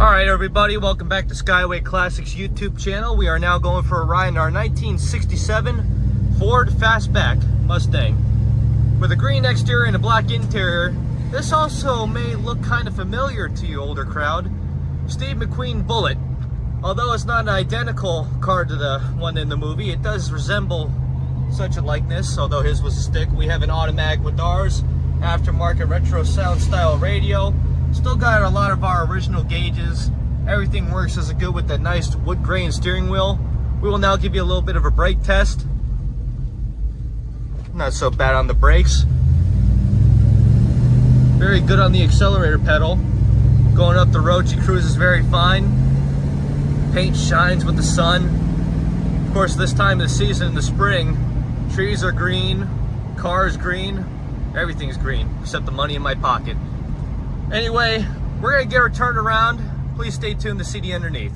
Alright everybody, welcome back to Skyway Classics YouTube channel. We are now going for a ride in our 1967 Ford Fastback Mustang. With a green exterior and a black interior, this also may look kind of familiar to you older crowd. Steve McQueen Bullitt. Although it's not an identical car to the one in the movie, it does resemble such a likeness, although his was a stick. We have an automatic with ours, aftermarket retro sound style radio. Still got a lot of our original gauges. Everything works as good with that nice wood grain steering wheel. We will now give you a little bit of a brake test. Not so bad on the brakes. Very good on the accelerator pedal. Going up the road, she cruises very fine. Paint shines with the sun. Of course, this time of the season in the spring, trees are green, cars green, everything's green except the money in my pocket. Anyway, we're gonna get her turned around. Please stay tuned to see the underneath.